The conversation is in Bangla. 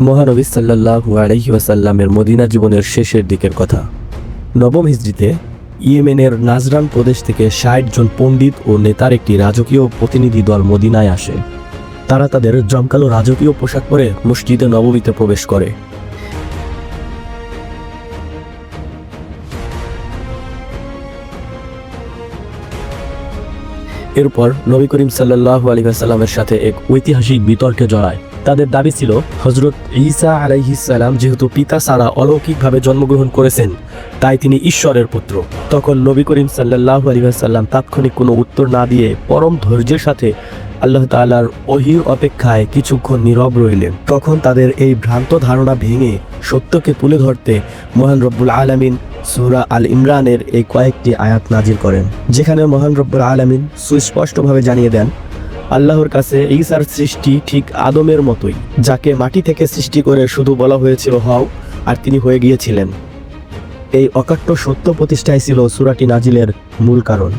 মহানবী সাল্লাল্লাহু আলাইহি ওয়াসাল্লামের মদিনা জীবনের শেষের দিকের কথা। নবম হিজরিতে ইয়েমেনের নাজরান প্রদেশ থেকে ৬০ জন পণ্ডিত ও নেতার একটি রাজকীয় প্রতিনিধি দল মদিনায় আসে। তারা তাদের জমকালো রাজকীয় পোশাক পরে মসজিদে নববীতে প্রবেশ করে। এরপর নবী করিম সাল্লাল্লাহু আলাইহি ওয়াসাল্লামের সাথে এক ঐতিহাসিক বিতর্কে জড়ায়। তাদের দাবি ছিল, হযরত ঈসা আলাইহিস সালাম যেহেতু পিতা ছাড়া অলৌকিকভাবে জন্মগ্রহণ করেছেন, তাই তিনি ঈশ্বরের পুত্র। তখন নবী করিম সাল্লাল্লাহু আলাইহি ওয়াসাল্লাম তাৎক্ষণিক কোনো উত্তর না দিয়ে পরম ধৈর্যের সাথে আল্লাহ তাআলার ওহীর অপেক্ষায় কিছুক্ষণ নীরব রইলেন। তখন তাদের এই ভ্রান্ত ধারণা ভেঙে সত্যকে তুলে ধরতে মহান রব্বুল আলামিন সূরা আল ইমরানের এই কয়েকটি আয়াত নাজিল করেন, যেখানে মহান রব্বুল আলামিন সুস্পষ্টভাবে জানিয়ে দেন, আল্লাহর কাছে ঈসার সৃষ্টি ঠিক আদমের মতোই, যাকে মাটি থেকে সৃষ্টি করে শুধু বলা হয়েছিল হও, আর তিনি হয়ে গিয়েছিলেন। এই অকাট্য সত্য প্রতিষ্ঠাই ছিল সূরাটি নাজিলের মূল কারণ।